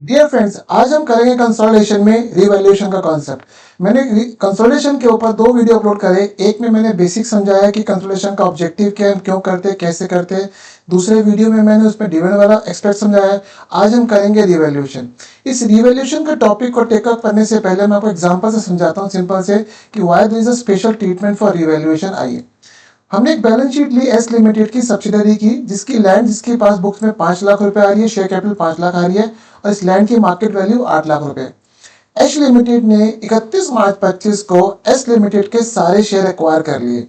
Dear friends, आज हम करेंगे कंसोलिडेशन में रिवैल्यूएशन का कॉन्सेप्ट। मैंने कंसोलिडेशन के ऊपर दो वीडियो अपलोड करे। एक में मैंने बेसिक समझाया कि कंसोलिडेशन का ऑब्जेक्टिव क्या है, क्यों करते, कैसे करते। दूसरे वीडियो में मैंने उसमें डिविडेंड वाला एक्सपेक्ट समझाया। आज हम करेंगे रिवैल्यूएशन। इस रिवैल्यूएशन के टॉपिक को टेकअप करने से पहले मैं आपको एग्जाम्पल से समझाता हूँ, सिंपल से, कि why there is a special treatment for revaluation. आइए, हमने एक बैलेंस शीट ली एस लिमिटेड की सब्सिडरी की, जिसकी लैंड जिसके पास बुक्स में 5 लाख रुपए आ रही है, शेयर कैपिटल 5 लाख आ रही है और इस लैंड की मार्केट वैल्यू 8 लाख रुपए। एच लिमिटेड ने 31 मार्च 25 को एस लिमिटेड के सारे शेयर एक्वायर कर लिए।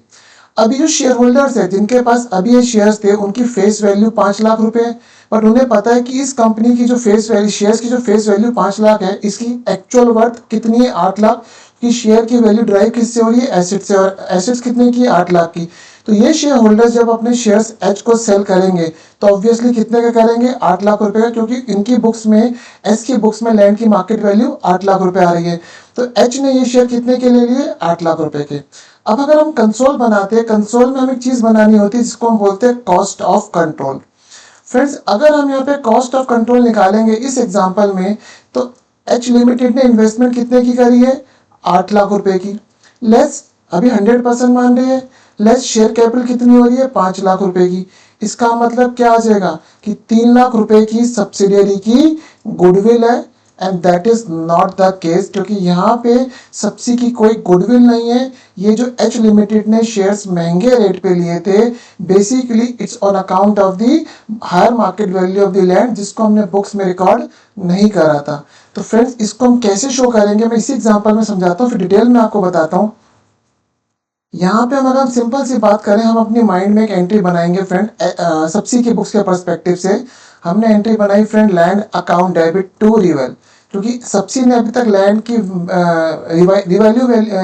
अभी जो शेयर होल्डर्स है जिनके पास अभी ये शेयर्स थे, उनकी फेस वैल्यू 5 लाख रुपए है, बट उन्हें पता है कि इस कंपनी की जो फेस वैल्यू, शेयर्स की जो फेस वैल्यू 5 लाख है, इसकी एक्चुअल वर्थ कितनी है, 8 लाख की। शेयर की वैल्यू ड्राइव किससे हो रही है, एसेट से, और एसेट्स कितने की, 8 लाख की। तो ये शेयर होल्डर्स जब अपने शेयर्स एच को सेल करेंगे तो ऑब्वियसली कितने का करेंगे, 8 लाख रुपए का, क्योंकि इनकी बुक्स में, एस की बुक्स में लैंड की मार्केट वैल्यू 8 लाख रुपए आ रही है। तो एच ने ये शेयर कितने के ले लिए, 8 लाख रुपए के। अब अगर हम कंसोल बनाते हैं, कंसोल में हमें एक चीज बनानी होती है जिसको हम बोलते हैं कॉस्ट ऑफ कंट्रोल। फ्रेंड्स, अगर हम यहाँ पे कॉस्ट ऑफ कंट्रोल निकालेंगे इस एग्जांपल में, तो एच लिमिटेड ने इन्वेस्टमेंट कितने की करी है, 8 लाख रुपए की। लेस, अभी 100% मान रहे हैं, लेस शेयर कैपिटल कितनी हो रही है, 5 लाख रुपए की। इसका मतलब क्या आ जाएगा कि 3 लाख रुपए की सब्सिडियरी की गुडविल है, and that is not the case, क्योंकि यहाँ पे सब्सिडी की कोई गुडविल नहीं है। ये जो एच लिमिटेड ने शेयर्स महंगे रेट पे लिए थे, basically it's on account of the higher market value of the land, जिसको हमने बुक्स में रिकॉर्ड नहीं करा था। तो फ्रेंड्स, इसको हम कैसे शो करेंगे, मैं इसी एग्जांपल में समझाता हूँ, फिर डिटेल में आपको बताता हूँ। यहाँ पे अगर हम सिंपल सी बात करें, हम अपनी माइंड में एक एंट्री बनाएंगे फ्रेंड, सब्सिडी के बुक्स के पर्सपेक्टिव से। हमने एंट्री बनाई friend, land account debit to reval, क्योंकि सब्सिडी ने अभी तक लैंड की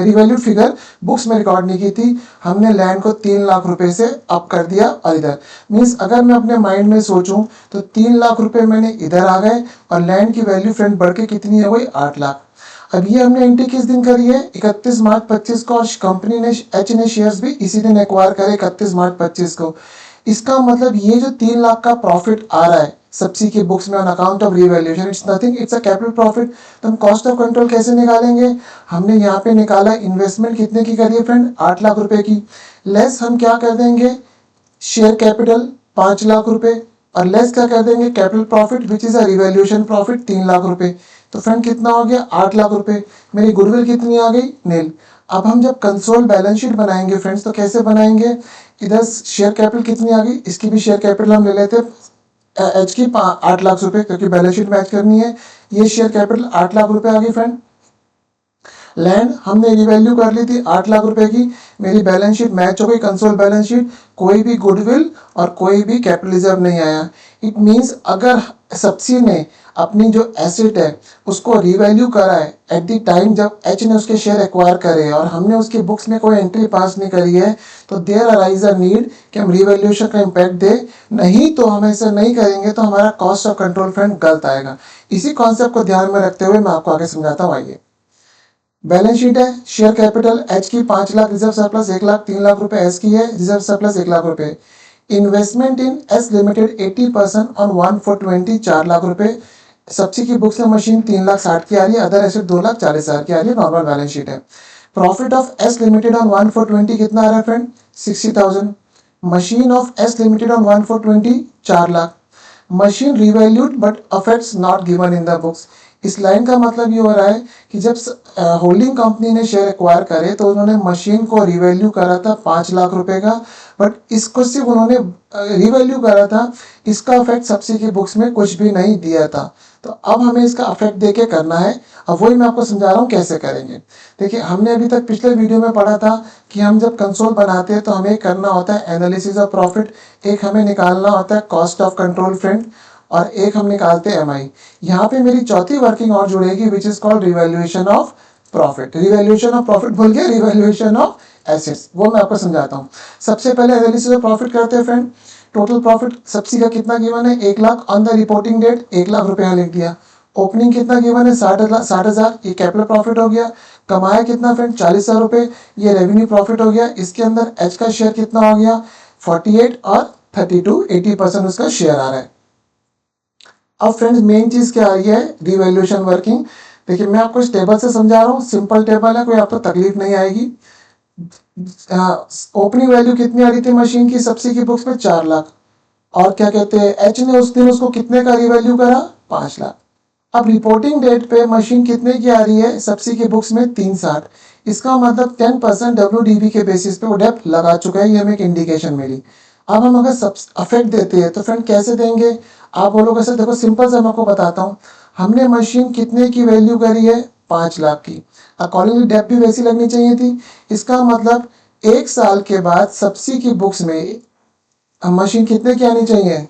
रिवैल्यूड फिगर बुक्स में रिकॉर्ड नहीं की थी। हमने लैंड को 3 लाख रुपए से अप कर दिया, और इधर मीन्स अगर मैं अपने माइंड में सोचूं तो 3 लाख रुपए मैंने इधर आ गए, और लैंड की वैल्यू फ्रेंड बढ़ के कितनी हो गई, 8 लाख। अब ये हमने एंट्री किस दिन करी है, 31 मार्च 25 को, और कंपनी ने, एच ने शेयर्स भी इसी दिन एक्वायर करे, 31 मार्च 25 को। इसका मतलब ये जो 3 लाख का प्रॉफिट आ रहा है सब्सिडी के बुक्स में on account of revaluation, it's nothing, it's a capital profit. तो हम कॉस्ट ऑफ कंट्रोल कैसे निकालेंगे, हमने यहाँ पे निकाला इन्वेस्टमेंट कितने की करी है फ्रेंड, 8 लाख रुपए की। लेस हम क्या कर देंगे, शेयर कैपिटल 5 लाख रुपए, और लेस क्या कर देंगे, capital profit which is a revaluation profit 3 lakh रुपए। तो फ्रेंड कितना हो गया, 8 लाख रुपए। मेरी गुडविल कितनी आ गई, नील। अब हम जब कंसोल बैलेंस शीट बनाएंगे फ्रेंड्स, तो कैसे बनाएंगे, इधर शेयर कैपिटल कितनी आ गई, इसकी भी शेयर कैपिटल हम ले लेते हैं एच की 8 लाख रुपए, क्योंकि बैलेंस शीट मैच करनी है। ये शेयर कैपिटल 8 लाख रुपए आ गई फ्रेंड। लैंड हमने रिवैल्यू कर ली थी 8 लाख रुपए की। मेरी बैलेंस शीट मैच हो गई, कंसोल बैलेंस शीट, कोई भी गुडविल और कोई भी कैपिटल रिजर्व नहीं आया। इट मींस अगर सब्सिडी ने अपनी जो एसेट है उसको रिवैल्यू करा है एट द टाइम जब एच ने उसके शेयर एक्वायर करे, और हमने उसके बुक्स में कोई एंट्री पास नहीं करी है, तो देयर अराइज अ नीड कि हम रिवैल्यूएशन का इम्पैक्ट दे। नहीं तो हम ऐसा नहीं करेंगे तो हमारा कॉस्ट ऑफ कंट्रोल फ्रेंड गलत आएगा। इसी कॉन्सेप्ट को ध्यान में रखते हुए मैं आपको आगे समझाता हूँ। आइए, बैलेंस शीट है, शेयर कैपिटल एच की 5 लाख, रिजर्व सरप्लस 1 लाख, 3 लाख रुपए एस की है, रिजर्व सरप्लस 1 लाख रुपए। Investment in S limited 80% on 1/4 4 lakh रुपए। सब्सिडी की बुक्स में मशीन 3 लाख 60 की आ रही है, अदर एसेट 2 लाख 40 हजार की आ रही है, नॉर्मल बैलेंस शीट है। Profit of S limited on 1/4 कितना आ रहा है friend, 60,000। Machine of S limited on 1/4 4 lakh. Machine revalued but affects not given in the books. इस लाइन का मतलब ये हो रहा है कि जब होल्डिंग कंपनी ने शेयर एक्वायर करे तो उन्होंने मशीन को रिवैल्यू करा था 5 लाख रुपए का, बट इसको सिर्फ उन्होंने रिवैल्यू करा था, इसका अफेक्ट सब्सिडी की बुक्स में कुछ भी नहीं दिया था। तो अब हमें इसका अफेक्ट देके करना है। अब वही मैं आपको समझा रहा हूँ कैसे करेंगे। देखिए, हमने अभी तक पिछले वीडियो में पढ़ा था कि हम जब कंसोल बनाते हैं तो हमें करना होता है एनालिसिस ऑफ प्रॉफिट, एक हमें निकालना होता है कॉस्ट ऑफ कंट्रोल फ्रेंड, और एक हम निकालते हैं एमआई। यहाँ पे मेरी चौथी वर्किंग और जुड़ेगी which is called revaluation of profit. Revaluation of profit भूल गया, रिवैल्यूएशन ऑफ एसेट्स, वो मैं आपको समझाता हूँ। सबसे पहले एनालिसिस ऑफ प्रॉफिट करते हैं फ्रेंड। टोटल प्रॉफिट सब्सिडी का कितना गिवन है, 1 lakh, on the reporting date 1 lakh रुपए यहाँ लिख दिया। ओपनिंग कितना गिवन है, 60,000, ये कैपिटल प्रॉफिट हो गया। कमाया कितना फ्रेंड, 40,000 रुपए, ये रेवेन्यू प्रॉफिट हो गया। इसके अंदर एच का शेयर कितना हो गया, 48 और 32, 80% उसका शेयर आ रहा है। अब फ्रेंड्स मेन चीज क्या आ रही है, रिवैल्यूएशन वर्किंग। देखिए मैं आपको इस टेबल से समझा रहा हूँ, सिंपल टेबल है, कोई आपको तकलीफ नहीं आएगी। ओपनिंग वैल्यू कितनी आ रही थी मशीन की सब्सी की बुक्स में, 4 लाख। और क्या कहते हैं, एच ने उस दिन उसको कितने का रिवैल्यू करा, 5 लाख। अब रिपोर्टिंग डेट पे मशीन कितने की आ रही है सब्सी की बुक्स में, 360। इसका मतलब 10% WDV के बेसिस पे वो डेप्थ लगा चुका है, ये हमें एक इंडिकेशन मिली। अब हम अगर सब अफेक्ट देते हैं तो फ्रेंड कैसे देंगे, आप बोलोगे सर देखो सिंपल से मैं आपको बताता हूँ। हमने मशीन कितने की वैल्यू करी है, 5 लाख की। अकॉर्डिंगली डेप्थ भी वैसी लगनी चाहिए थी। इसका मतलब 1 साल के बाद सब्सी की बुक्स में मशीन कितने की आनी चाहिए,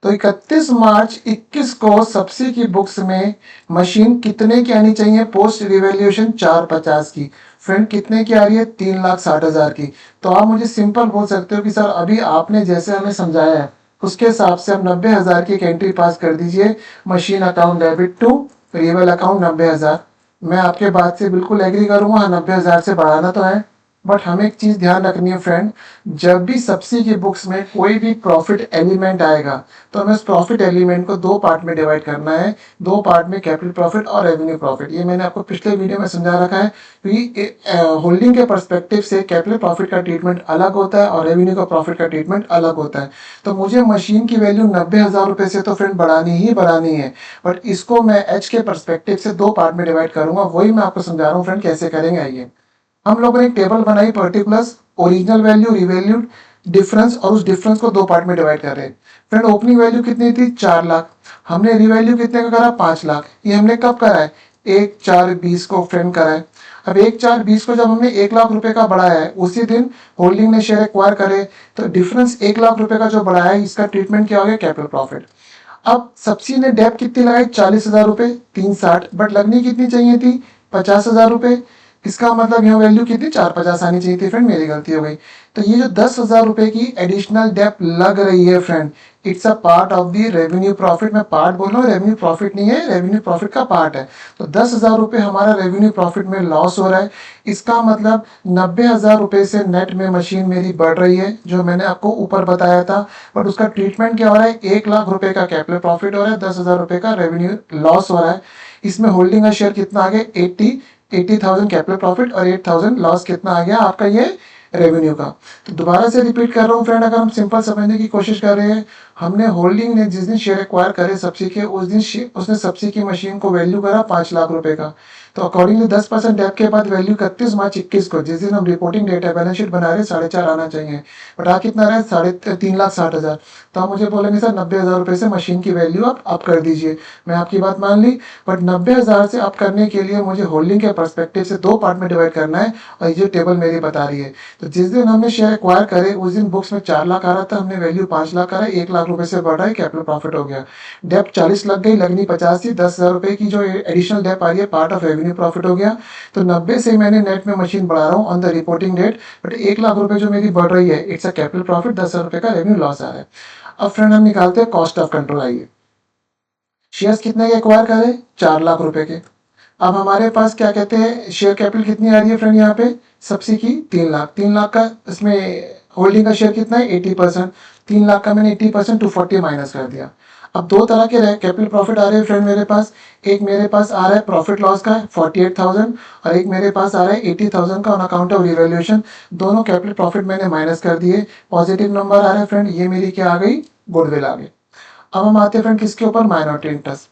तो 31 मार्च 21 को सब्सी की बुक्स में मशीन कितने की आनी चाहिए पोस्ट रिवैल्यूएशन, 450 की। फ्रेंड कितने की आ रही है, 3,60,000 की। तो आप मुझे सिंपल बोल सकते हो कि सर अभी आपने जैसे हमें समझाया है उसके हिसाब से हम 90,000 की एक एंट्री पास कर दीजिए, machine account debit to reval account 90,000। मैं आपके बात से बिल्कुल एग्री करूंगा, 90,000 से बढ़ाना तो है। बट हमें एक चीज ध्यान रखनी है फ्रेंड, जब भी सब्सी की बुक्स में कोई भी प्रॉफिट एलिमेंट आएगा तो हमें उस प्रॉफिट एलिमेंट को 2 पार्ट में डिवाइड करना है। 2 पार्ट में कैपिटल प्रॉफिट और रेवेन्यू प्रॉफिट। ये मैंने आपको पिछले वीडियो में समझा रखा है कि होल्डिंग के पर्सपेक्टिव से कैपिटल प्रॉफिट का ट्रीटमेंट अलग होता है और रेवेन्यू का प्रॉफिट का ट्रीटमेंट अलग होता है। तो मुझे मशीन की वैल्यू 90,000 रुपये से तो फ्रेंड बढ़ानी है। बट इसको मैं एच के पर्सपेक्टिव से 2 पार्ट में डिवाइड करूंगा, वही मैं आपको समझा रहा हूँ फ्रेंड कैसे करेंगे। आइए हम लोगों ने एक टेबल बनाई, particulars, original value, revalued, difference, और उस डिफरेंस को 2 पार्ट में डिवाइड कर रहे हैं। फ्रेंड ओपनिंग वैल्यू कितनी थी, 4 लाख। हमने रिवैल्यू कितने का करा, 5 लाख। ये हमने कब करा है, 1/4/20 को फ्रेंड करा है। अब 1/4/20 को जब हमने 1 लाख रुपए का बढ़ाया है, उसी दिन होल्डिंग ने शेयर एक्वायर करे, तो डिफरेंस 1 लाख रुपए का जो बढ़ाया है, इसका ट्रीटमेंट क्या हो गया, कैपिटल प्रॉफिट। अब सब्सी ने डेप कितनी लगाई, 40,000 रुपए, 360, बट लगनी कितनी चाहिए थी, 50,000 रुपए। इसका मतलब यहाँ वैल्यू कितनी, 450 आनी चाहिए थी। फ्रेंड मेरी गलती हो गई। तो ये जो 10,000 रुपए की एडिशनल डेप लग रही है friend, it's a part of the revenue profit. मैं पार्ट बोल रहा हूँ, रेवेन्यू प्रॉफिट नहीं है, रेवेन्यू प्रॉफिट का पार्ट है। तो 10,000 रुपए हमारा रेवेन्यू प्रॉफिट में लॉस हो रहा है। इसका मतलब 90,000 रुपए से नेट में मशीन मेरी बढ़ रही है, जो मैंने आपको ऊपर बताया था। बट उसका ट्रीटमेंट क्या हो रहा है, 1 लाख रुपए का कैपिटल प्रॉफिट हो रहा है, 10,000 रुपए का रेवेन्यू लॉस हो रहा है। इसमें होल्डिंग का शेयर कितना आ गया, 80,000 कैपिटल प्रॉफिट और 8,000 लॉस कितना आ गया आपका, ये रेवेन्यू का। तो दोबारा से रिपीट कर रहा हूँ फ्रेंड, अगर हम सिंपल समझने की कोशिश कर रहे हैं, हमने होल्डिंग ने जिस दिन शेयर एक्वायर करे सब्सी के, उस दिन उसने सब्सी की मशीन को वैल्यू करा 5 लाख रुपए का। तो अकॉर्डिंगली 10% डेप के बाद वैल्यू 31 मार्च 21 को, जिस दिन हम रिपोर्टिंग डेट है, बैलेंस शीट बना रहे, 4.5 आना चाहिए। बट आ कितना रहा है, 3,60,000। तो आप मुझे बोलेंगे सर 90,000 रुपए से मशीन की वैल्यू आप अप कर दीजिए। मैं आपकी बात मान ली, बट 90,000 से अप करने के लिए मुझे होल्डिंग के पर्सपेक्टिव से 2 पार्ट में डिवाइड करना है, और ये टेबल मेरी बता रही है। तो जिस दिन हमने शेयर एक्वायर करे, उस दिन बुक्स में 4 लाख आ रहा था, हमने वैल्यू 5 लाख करा, 1 लाख रुपए से बढ़ा है, कैपिटल प्रॉफिट हो गया। डेप 40 लग गई, लगनी 50 थी, 10,000 रुपए की जो एडिशनल डेप आ रही है, पार्ट ऑफ रेवेन्यू प्रॉफिट हो गया। तो 90 से मैंने नेट में मशीन बढ़ा रहा हूँ on the reporting date, but 1 lakh रुपए जो मेरी बढ़ रही है, इट्स अ कैपिटल प्रॉफिट, 10,000 रुपए का रेवेन्यू लॉस आ रहा है। अब फ्रेंड हम निकालते हैं कॉस्ट ऑफ कंट्रोल। आइए, शेयर्स कितने के एक्वायर करें, 4 लाख रुपए के। अब हमारे पास क्या कहते हैं, शेयर कैपिटल कितनी आ रही है फ्रेंड, यहाँ पे सब्सी की 3 लाख। 3 लाख का इसमें होल्डिंग का शेयर कितना है, 80%। 3 लाख का मैंने 80% 240 माइनस कर दिया। अब 2 तरह के कैपिटल प्रॉफिट आ रहे हैं फ्रेंड मेरे पास। एक मेरे पास आ रहा है प्रॉफिट लॉस का 48,000, और एक मेरे पास आ रहा है 80,000 का ऑन अकाउंट ऑफ रिवैल्यूएशन। दोनों कैपिटल प्रॉफिट मैंने माइनस कर दिए। पॉजिटिव नंबर आ रहा है फ्रेंड, ये मेरी क्या आ गई, गुडविल आ गई। अब हम आते हैं फ्रेंड किसके ऊपर, माइनॉरिटी इंटरेस्ट।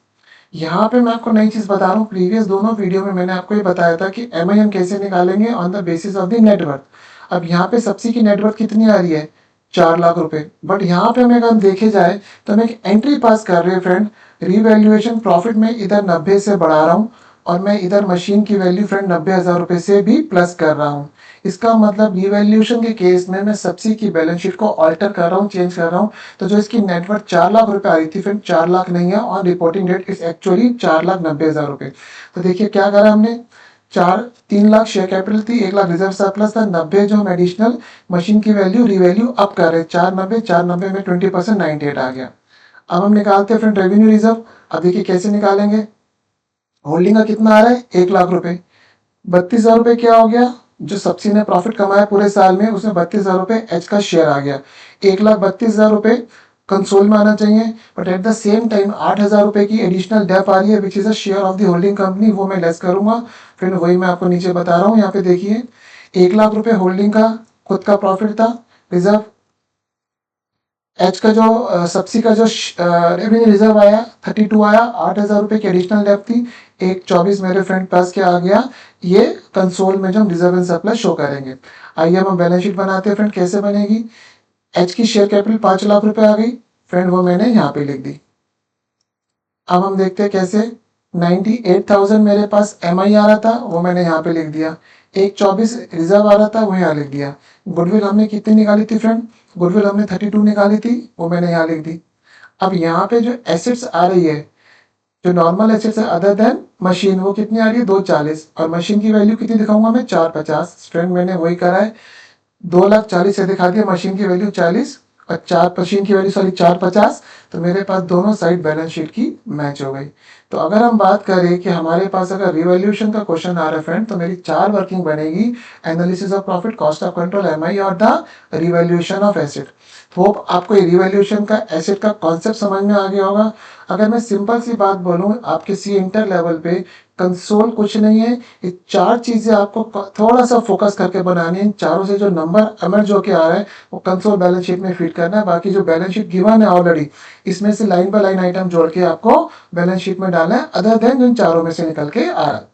यहाँ पे मैं आपको नई चीज बता रहा हूँ, प्रीवियस दोनों वीडियो में मैंने आपको ये बताया था कि एमआईएम कैसे निकालेंगे on the basis of the net worth. अब यहाँ पे सब्सी की नेटवर्थ कितनी आ रही है, 4 लाख रुपए। बट यहाँ पे हमें अगर हम देखे जाए तो हम एक एंट्री पास कर रहे हैं फ्रेंड, रिवैल्यूएशन प्रॉफिट में इधर 90 से बढ़ा रहा हूँ, और मैं इधर मशीन की वैल्यू फ्रेंड 90,000 रुपए से भी प्लस कर रहा हूँ। इसका मतलब रिवैल्यूएशन के केस में मैं सब्सी की बैलेंस शीट को ऑल्टर कर रहा हूँ, चेंज कर रहा हूँ। तो जो इसकी नेटवर्थ 4 लाख रुपए आ रही थी फ्रेंड, 4 लाख नहीं है, on reporting date is actually 4,90,000 रुपए। तो देखिए क्या करा हमने, 3 लाख शेयर कैपिटल थी, 1 लाख रिजर्व सरप्लस था, 90 जो हम एडिशनल मशीन की वैल्यू रिवैल्यू अप कर रहे, 490 में 20% 98 आ गया। अब हम निकालते हैं फ्रेंड रेवेन्यू रिजर्व। अब देखिए कैसे निकालेंगे, होल्डिंग का कितना आ रहा है, 1 लाख रुपए। 32,000 रुपए क्या हो गया, जो सब्सी ने प्रॉफिट कमाया पूरे साल में, उसमें 32,000 रुपए एच का शेयर आ गया। 1,32,000 रुपए कंसोल में आना चाहिए, but at the same time 8,000 रुपये की एडिशनल डेप आ रही है which is a share of the holding company, वो मैं लेस करूंगा। फिर वही मैं आपको नीचे बता रहा हूँ। यहाँ पे देखिए 1,00,000 रुपये होल्डिंग का खुद का प्रॉफिट था, रिजर्व एच का जो सब्सी का जो रेवेन्यू रिजर्व आया 32 आया, 8,000 रुपये की एडिशनल डेप थी, 1,24 मेरे फ्रेंड पास क्या आ गया, ये कंसोल में जो हम रिजर्व एंड सरप्लस शो करेंगे। आइए हम बैलेंस शीट बनाते हैं फ्रेंड, कैसे बनेगी। एच की शेयर कैपिटल 5,00,000 रुपये आ गई फ्रेंड, वो मैंने यहाँ पे लिख दी। अब हम देखते हैं कैसे। 98,000 मेरे पास एमआई आ रहा था, वो मैंने यहाँ पे लिख दिया। 1,24 रिजर्व आ रहा था, वो यहाँ लिख दिया। गुडविल हमने कितनी निकाली थी फ्रेंड, गुडविल हमने 32 निकाली थी, वो मैंने यहाँ लिख दी। अब यहाँ पे जो एसेट्स आ रही है, जो नॉर्मल एसेट्स है अदर देन मशीन, वो कितनी आ रही है 240, और मशीन की वैल्यू कितनी दिखाऊंगा मैं 450। फ्रेंड मैंने वही करा है, 2,40,000 से दिखा दिया मशीन की वैल्यू 40 और 4 मशीन की वैल्यू सॉरी 450, तो मेरे पास दोनों साइड बैलेंस शीट की मैच हो गई। तो अगर हम बात करें कि हमारे पास अगर रिवैल्यूएशन का क्वेश्चन आ रहा है फ्रेंड, तो मेरी 4 वर्किंग बनेगी, analysis of profit, cost of control, MI और the revaluation of asset. Hope आपको ये रिवैल्यूएशन का एसेट का कॉन्सेप्ट समझ में आ गया होगा। अगर मैं सिंपल सी बात बोलूं, आपके सी इंटर लेवल पे कंसोल कुछ नहीं है, ये 4 चीजें आपको थोड़ा सा फोकस करके बनानी है। इन चारों से जो नंबर एमर्ज होके आ रहा है वो कंसोल बैलेंस शीट में फिट करना है। बाकी जो बैलेंस शीट गिवन है ऑलरेडी, इसमें से लाइन बाय लाइन आइटम जोड़ के आपको बैलेंस शीट में डालना है, अदर देन जिन चारों में से निकल के आ रहा है।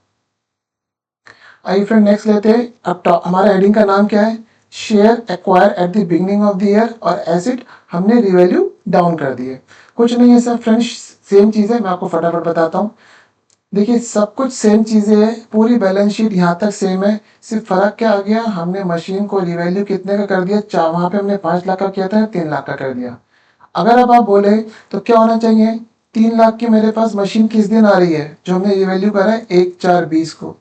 आइए फ्रेंड नेक्स्ट लेते हैं। अब हमारा हेडिंग का नाम क्या है, share acquire at the beginning of the year, और एसेट हमने रिवैल्यू डाउन कर दिए। कुछ नहीं है सर फ्रेंड्स, सेम चीज़ है, मैं आपको फटाफट बताता हूँ। देखिए सब कुछ सेम चीज़ें हैं, पूरी बैलेंस शीट यहाँ तक सेम है, सिर्फ फर्क क्या आ गया, हमने मशीन को रिवैल्यू कितने का कर दिया, वहाँ पे हमने 5 लाख का किया था, 3 लाख का कर दिया। अगर अब आप बोले तो क्या होना चाहिए, 3 लाख की मेरे पास मशीन किस दिन आ रही है, जो हमने रिवैल्यू करा है 1/4/20 को।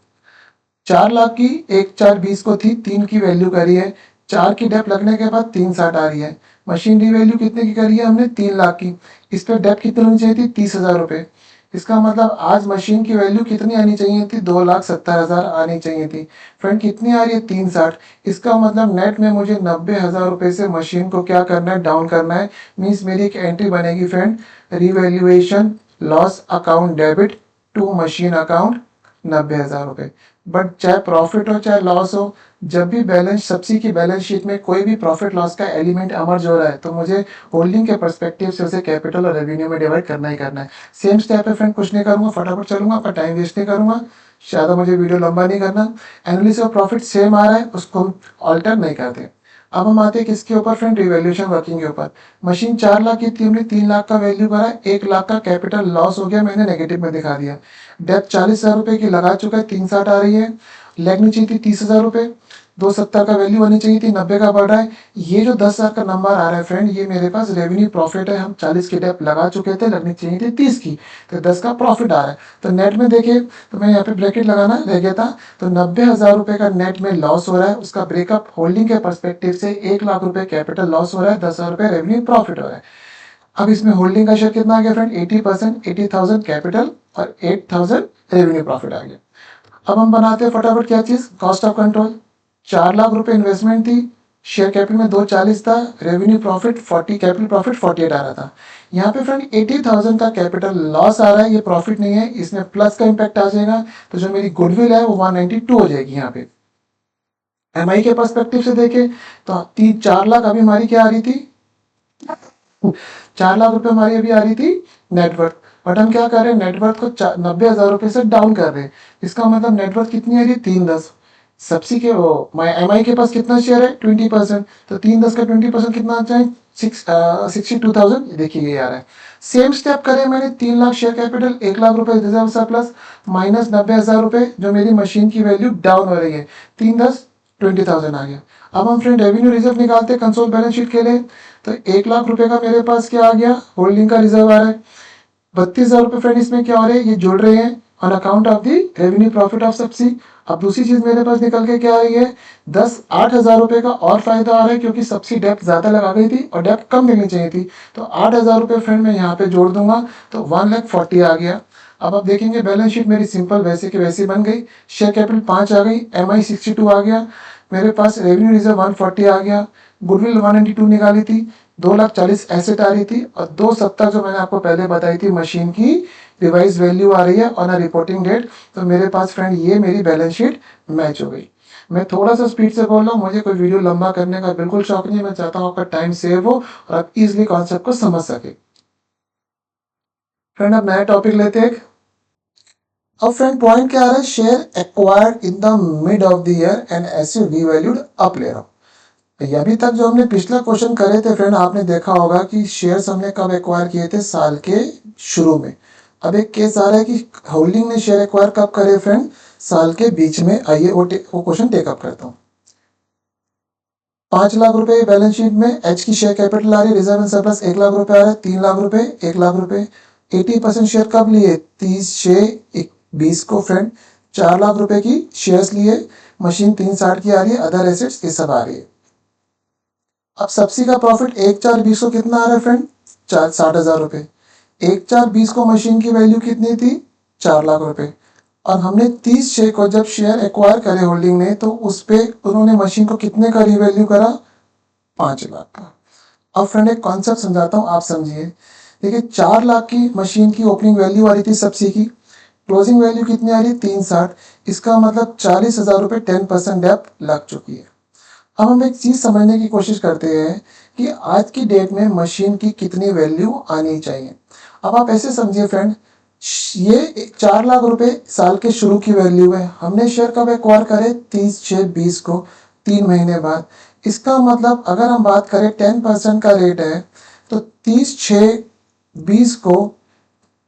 4 लाख की 1/4/20 को थी, 3 की वैल्यू करी है, 4 की डेप लगने के बाद 360 आ रही है। मशीन रिवैल्यू कितने की करी है हमने, 3 लाख की। इस पर डेप कितनी होनी चाहिए थी, 30,000 रुपये। इसका मतलब आज मशीन की वैल्यू कितनी आनी चाहिए थी, 2,70,000 आनी चाहिए थी। फ्रेंड कितनी आ रही है, 360। इसका मतलब नेट में मुझे 90,000 रुपये से मशीन को क्या करना है, डाउन करना है। मीन्स मेरी एक एंट्री बनेगी friend, revaluation loss account debit to machine account 90,000 रुपये। बट चाहे प्रॉफिट हो चाहे लॉस हो, जब भी बैलेंस सब्सी की बैलेंस शीट में कोई भी प्रॉफिट लॉस का एलिमेंट एमर्ज हो रहा है, तो मुझे होल्डिंग के पर्सपेक्टिव से उसे कैपिटल और रेवेन्यू में डिवाइड करना ही करना है। सेम स्टेप है फ्रेंड, कुछ नहीं करूंगा, फटाफट चलूंगा, आपका टाइम वेस्ट नहीं करूंगा, ज़्यादा मुझे वीडियो लंबा नहीं करना। एनालिसिस ऑफ प्रॉफिट सेम आ रहा है, उसको हम ऑल्टर नहीं करते। अब हम आते हैं किसके ऊपर फ्रेंड, रिवैल्यूएशन वर्किंग के ऊपर। मशीन 4 लाख की थी, हमने 3 लाख का वैल्यू करा, 1 लाख का कैपिटल लॉस हो गया, मैंने नेगेटिव में दिखा दिया। डेप 40,000 रुपये की लगा चुका है, 360 आ रही है। लगनी चाहिए थी 30,000 रुपये, 270 का वैल्यू आनी चाहिए थी, 90 का बढ़ रहा है। ये जो 10,000 का नंबर आ रहा है फ्रेंड, ये मेरे पास रेवेन्यू प्रॉफिट है। हम 40 की डेप लगा चुके थे, लगनी चाहिए थी 30 की, तो 10 का प्रॉफिट आ रहा है। तो नेट में देखे तो मैं यहाँ पे ब्रैकेट लगाना रह गया था, तो 90,000 रुपये का नेट में लॉस हो रहा है। उसका ब्रेकअप होल्डिंग के परस्पेक्टिव से 1 लाख रुपये कैपिटल लॉस हो रहा है, 10,000 रुपये रेवेन्यू प्रॉफिट हो रहा है। अब इसमें होल्डिंग का शेयर कितना आ गया फ्रेंड, 80%, 80,000 कैपिटल और 8,000 रेवेन्यू प्रॉफिट आ गया। अब हम बनाते हैं फटाफट क्या चीज, कॉस्ट ऑफ कंट्रोल। 4 लाख रुपए इन्वेस्टमेंट थी, शेयर कैपिटल में 240 था, रेवेन्यू प्रॉफिट 40, कैपिटल प्रॉफिट 48 आ रहा था। यहाँ पे फ्रेंड 80,000 का कैपिटल लॉस आ रहा है, ये प्रॉफिट नहीं है, इसमें प्लस का इम्पैक्ट आ जाएगा, तो जो मेरी गुडविल है वो 192 हो जाएगी। यहाँ पे एमआई के पर्सपेक्टिव से देखें तो 4 लाख अभी हमारी क्या आ रही थी, 4 लाख रुपए हमारी अभी आ रही थी नेटवर्थ, बट हम क्या कर रहे हैं, नेटवर्थ को 90,000 रुपए से डाउन कर रहे हैं। इसका मतलब नेटवर्थ कितनी आ रही है, 310। सब्सी के वो एमआई के पास कितना शेयर है, 20%, तो 310 का 20% कितना आ जाए, 62,000, देखिए ये आ रहा है। सेम स्टेप करें मैंने, 3 लाख शेयर कैपिटल, 1 लाख रुपए रिजर्व सरप्लस, माइनस 90,000 रुपए जो मेरी मशीन की वैल्यू डाउन हो रही है, 310 20,000 आ गया। अब हम फ्रेंड रेवेन्यू रिजर्व निकालते हैं कंसोल बैलेंस शीट के लिए, तो 1 लाख रुपए का मेरे पास क्या आ गया, होल्डिंग का रिजर्व आ रहा है। 32,000 रुपए फ्रेंड इसमें क्या हो रहे हैं, ये जुड़ रहे हैं on account of the revenue profit of सब्सी। अब दूसरी चीज मेरे पास निकल के क्या आ रही है, 8,000 रुपए का और फायदा आ रहा है, क्योंकि सब्सी डेप ज्यादा लगा गई थी और डेप कम देनी चाहिए थी, तो 8,000 रुपए फ्रेंड मैं यहाँ पे जोड़ दूंगा, तो 1,40,000 आ गया। अब आप देखेंगे बैलेंस शीट मेरी सिंपल वैसे की वैसी बन गई, शेयर कैपिटल 5 आ गई, एमआई 62 आ गया, मेरे पास रेवेन्यू रिजर्व 140 आ गया, गुडविल 192 निकाली थी, 2,40,000 एसेट आ रही थी और 2,70,000 जो मैंने आपको पहले बताई थी मशीन की रिवाइज वैल्यू आ रही है ऑन अ रिपोर्टिंग डेट। तो मेरे पास फ्रेंड ये मेरी बैलेंस शीट मैच हो गई। मैं थोड़ा सा स्पीड से बोल रहा हूँ, मुझे कोई वीडियो लंबा करने का बिल्कुल शौक नहीं है। मैं चाहता हूँ आपका टाइम सेव हो और आप इजिली कॉन्सेप्ट को समझ सके। फ्रेंड अब नया टॉपिक लेते हैं। अब फ्रेंड पॉइंट क्या आ रहा है, share acquired in the mid of the year and asset revalued up ले रहा हूँ। अभी तक जो हमने पिछला क्वेश्चन करे थे फ्रेंड, आपने देखा होगा कि शेयर्स हमने कब एक्वायर किए थे, साल के शुरू में। अब एक केस आ रहा है कि होल्डिंग ने शेयर एक्वायर कब करे फ्रेंड, साल के बीच में। आइए वो क्वेश्चन टेकअप करता हूँ। 5 लाख रुपए बैलेंस शीट में एच की शेयर कैपिटल आ रही है, रिजर्व एंड सरप्लस 1 लाख रुपए आ रहा है, 3 लाख रुपए, 1 लाख रुपए। 80% शेयर कब लिए, 30/6/20 को फ्रेंड। 4 लाख रुपए की शेयर्स लिए, मशीन 360 की आ रही है, अदर एसेट्स ये सब आ रही है। अब सब्सिडी का प्रॉफिट 1/4/20 को कितना आ रहा है फ्रेंड, 60,000 रुपए। 1/4/20 को मशीन की वैल्यू कितनी थी, 4 लाख रुपए। और हमने 30/6 को जब शेयर एक्वायर करे होल्डिंग ने, तो उस पे उन्होंने मशीन को कितने का रिवैल्यू करा, 5 लाख का। अब फ्रेंड एक कॉन्सेप्ट समझाता हूँ, आप समझिए। देखिए 4 लाख की मशीन की ओपनिंग वैल्यू आ रही थी सब्सिडी की, क्लोजिंग वैल्यू कितनी आ रही है, 360। इसका मतलब 40,000 रुपये 10% डेप्थ लग चुकी है। अब हम एक चीज समझने की कोशिश करते हैं कि आज की डेट में मशीन की कितनी वैल्यू आनी चाहिए। अब आप ऐसे समझिए फ्रेंड, ये 4 लाख रुपए साल के शुरू की वैल्यू है। हमने शेयर कब एक्वायर करे, 30/6/20 को, 3 महीने बाद। इसका मतलब अगर हम बात करें 10% का रेट है, तो 30/6/20 को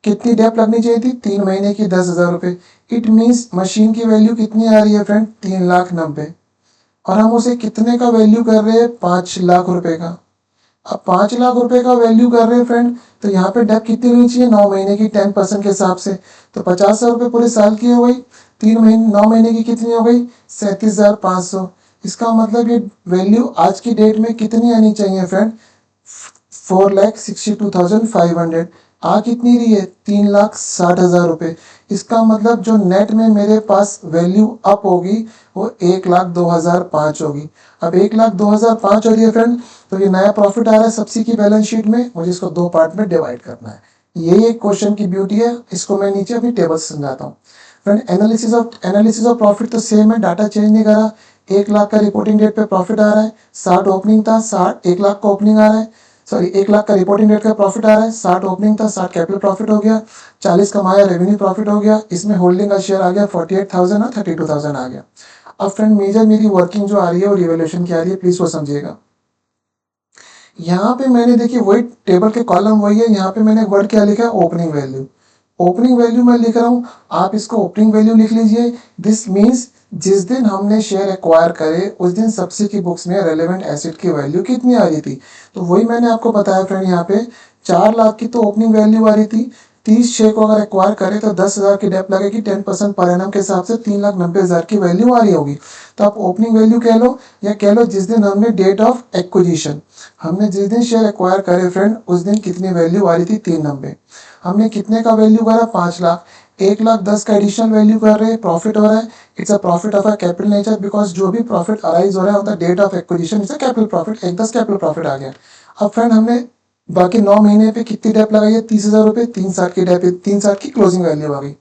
कितनी डेप लगनी चाहिए थी, 3 महीने की 10,000 रुपये। इट मीन्स मशीन की वैल्यू कितनी आ रही है फ्रेंड, 3,90,000। और हम उसे कितने का वैल्यू कर रहे हैं, 5 लाख रुपए का। अब 5 लाख रुपए का वैल्यू कर रहे हैं फ्रेंड, तो यहाँ पे डेप कितनी होनी चाहिए, 9 महीने की 10% के हिसाब से। तो 50,000 रुपये पूरे साल की हो गई, 3 महीने 9 महीने की कितनी हो गई, 37,500। इसका मतलब ये वैल्यू आज की डेट में कितनी आनी चाहिए फ्रेंड, 4,62,500। आ कितनी रही है, 3,60,000 रुपये। इसका मतलब जो नेट में मेरे पास वैल्यू अप होगी वो 1,02,005 होगी। अब 1,02,005 हो रही है फ्रेंड, तो ये नया प्रॉफिट आ रहा है सब्सिडी की बैलेंस शीट में। मुझे इसको 2 पार्ट में डिवाइड करना है। यही एक क्वेश्चन की ब्यूटी है। इसको मैं नीचे अभी टेबल से समझाता हूँ। फ्रेंड एनालिसिस ऑफ प्रॉफिट तो सेम है, डाटा चेंज नहीं करा। 1 लाख का रिपोर्टिंग डेट पे प्रॉफिट आ रहा है, 60 ओपनिंग था, 1 लाख का ओपनिंग आ रहा है, सॉरी 1 लाख का रिपोर्टिंग डेट का प्रॉफिट आ रहा है, 60 ओपनिंग था, 60 कैपिटल प्रॉफिट हो गया, 40 कमाया रेवेन्यू प्रॉफिट हो गया। इसमें होल्डिंग का शेयर आ गया 48,000 और 32,000 आ गया। अब फ्रेंड मेजर मेरी वर्किंग जो आ रही है वो रिवैल्यूएशन की आ रही है, प्लीज वो समझिएगा। यहाँ पे मैंने देखिए वही टेबल के कॉलम वही है, यहाँ पे मैंने वर्ड क्या लिखा है, ओपनिंग वैल्यू। ओपनिंग वैल्यू मैं लिख रहा हूँ, आप इसको ओपनिंग वैल्यू लिख लीजिए। दिस मीन्स जिस दिन हमने शेयर एक्वायर करे उस दिन सब्सिडी की बुक्स में रेलेवेंट एसेट की वैल्यू कितनी आ रही थी। तो वही मैंने आपको बताया फ्रेंड, यहाँ पे 4 लाख की तो ओपनिंग वैल्यू आ रही थी। 30/6 को अगर एक्वायर करे तो 10,000 की डेप लगेगी, 10% पर एनम के हिसाब से 3,90,000 की वैल्यू आ रही होगी। तो आप ओपनिंग वैल्यू कह लो या कह लो जिस दिन हमने डेट ऑफ एक्विजिशन, हमने जिस दिन शेयर एक्वायर करे फ्रेंड उस दिन कितनी वैल्यू आ रही थी, 390। हमने कितने का वैल्यू करा, 5 लाख। 1,10,000 का एडिशनल वैल्यू कर रहे हैं, प्रॉफिट हो रहा है। It's a profit of a capital nature, because जो भी प्रॉफिट अराइज हो रहा है on the date of acquisition it's a capital profit. 1,10 capital profit आ गया। अब फ्रेंड हमने बाकी 9 महीने पे कितनी डेप लगाई है, 30,000 रुपये, 360 की डेप, 360 की क्लोजिंग वैल्यू आ गई।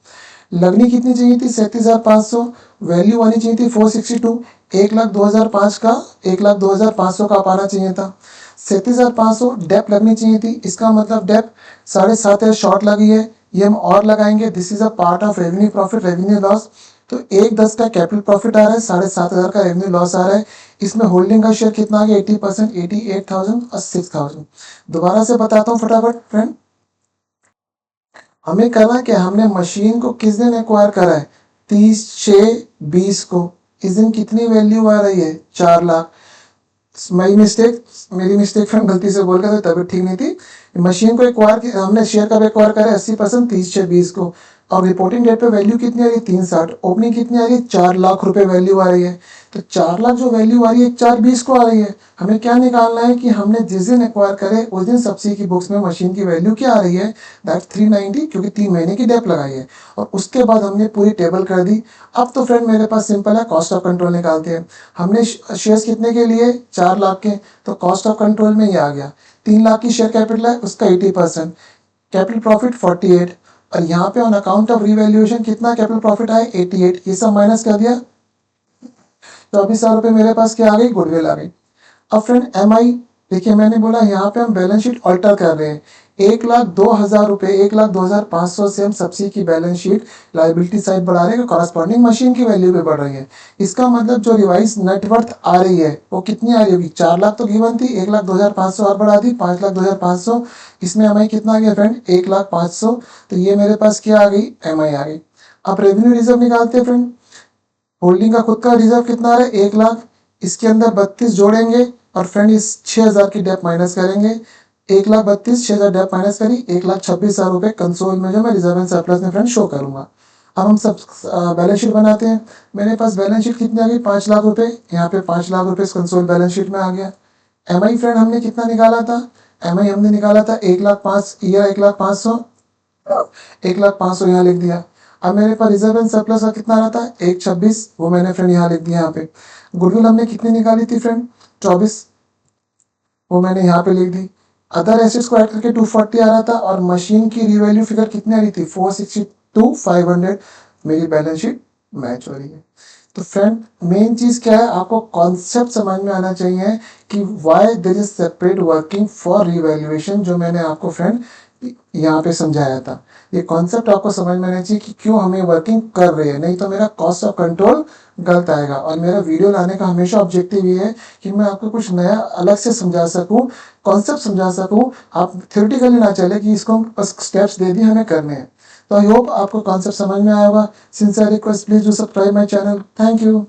लगनी कितनी चाहिए थी, 37,500। वैल्यू आनी चाहिए थी 462। 1,02,005 का 1,02,500 का आप आना चाहिए था। 37,500 डेप लगनी चाहिए थी। इसका मतलब डेप 7,500 शॉर्ट लगी है, ये हम और लगाएंगे। This is a part of revenue profit, revenue loss. तो 1,10 का कैपिटल प्रॉफिट आ रहा है, 7,500 का रेवेन्यू लॉस आ रहा है। इसमें होल्डिंग का शेयर कितना आ गया, 80%, 88,000 और 6,000। दोबारा से बताता हूँ फटाफट फ्रेंड, हमें करना है कि हमने मशीन को किस दिन एक्वायर करा है, 30/6/20 को। इस दिन कितनी वैल्यू आ रही है, 4 लाख। मेरी मिस्टेक फ्रेंड, गलती से बोल गया, तो तबीयत ठीक नहीं थी। मशीन को एक्वायर, हमने शेयर कब एक्वायर करा है, 80%, 30/6/20 को। और रिपोर्टिंग डेट पे वैल्यू कितनी आ रही है, 360। ओपनिंग कितनी आ रही है, 4 लाख रुपए वैल्यू आ रही है। तो 4 लाख जो वैल्यू आ रही है, 1,420 को आ रही है। हमें क्या निकालना है कि हमने जिस दिन एक्वायर करे उस दिन सब्सिडी की बुक्स में मशीन की वैल्यू क्या आ रही है, दैट 390, क्योंकि 3 महीने की डेप लगाई है। और उसके बाद हमने पूरी टेबल कर दी। अब तो फ्रेंड मेरे पास सिंपल है, कॉस्ट ऑफ कंट्रोल निकालते हैं। हमने शेयर्स कितने के लिए, 4 लाख के, तो कॉस्ट ऑफ कंट्रोल में ये आ गया 3 लाख की शेयर कैपिटल है, उसका 80%, कैपिटल प्रॉफिट 48, और यहाँ पे ऑन अकाउंट ऑफ रिवैल्यूएशन कितना कैपिटल प्रॉफिट आया 88, ये सब माइनस कर दिया, 24,000 रुपये मेरे पास क्या आ गई, गुडविल आ गई। अब फ्रेंड एम आई, देखिए मैंने बोला यहाँ पे हम बैलेंस शीट ऑल्टर कर रहे हैं, 1,02,000 रुपये, 1,02,500 से हम सब्सिडी की बैलेंस शीट लाइबिलिटी साइड बढ़ा रहे हैं, कॉरस्पॉन्डिंग मशीन की वैल्यू पे बढ़ रही है। इसका मतलब जो रिवाइज नेटवर्थ आ रही है वो कितनी आ रही होगी, 4 लाख तो गिवन थी, 1,02,500 और बढ़ा दी, 5,02,500, इसमें एम आई कितना आ गया फ्रेंड, 1,05,000, तो ये मेरे पास क्या आ गई, एम आई आ गई। अब रेवेन्यू रिजर्व निकालते हैं फ्रेंड, होल्डिंग का खुद का रिजर्व कितना आ रहा है, 1 लाख, इसके अंदर 32 जोड़ेंगे और फ्रेंड इस 6,000 की डेप माइनस करेंगे, 1,32,000, 6,000 डेप माइनस करी, 1,26,000 रुपये कंसोल में जो मैं रिजर्व एंड सरप्लस में फ्रेंड शो करूंगा। अब हम सब बैलेंस शीट बनाते हैं। मेरे पास बैलेंस शीट कितनी आ गई, 5 लाख रुपए, यहाँ पे 5 लाख रुपए इस कंसोल बैलेंस शीट में आ गया। एम आई फ्रेंड हमने कितना निकाला था, एम आई हमने निकाला था 1,05,000, ईयर 1,05,000, 1,05,000 यहाँ लिख दिया। अब मेरे पास रिजर्व एंड सरप्लस का कितना रहता है, 1,26,000, वो मैंने फ्रेंड यहाँ लिख दिया। यहाँ पे गुडविल हमने कितनी निकाली थी फ्रेंड, 24, वो मैंने यहाँ पे लिख दी। अदर एसेट्स को ऐड करके 240 आ रहा था, और मशीन की रिवैल्यू फिगर कितनी आ रही थी, 462, 500, मेरी बैलेंस शीट मैच हो रही है। तो फ्रेंड मेन चीज क्या है, आपको कॉन्सेप्ट समझ में आना चाहिए कि why there is separate working for revaluation, जो मैंने आपको फ्रेंड यहाँ पे समझाया था। ये कॉन्सेप्ट आपको समझ में आना चाहिए कि क्यों हमें वर्किंग कर रही है, नहीं तो मेरा कॉस्ट ऑफ कंट्रोल गलत आएगा। और मेरा वीडियो लाने का हमेशा ऑब्जेक्टिव ये है कि मैं आपको कुछ नया अलग से समझा सकूं, कॉन्सेप्ट समझा सकूं, आप थ्योरेटिकली ना चले कि इसको हम बस स्टेप्स दे दिए हमें करने हैं। तो आई होप आपको कॉन्सेप्ट समझ में आया होगा। Sincere request, please do subscribe my channel. Thank you.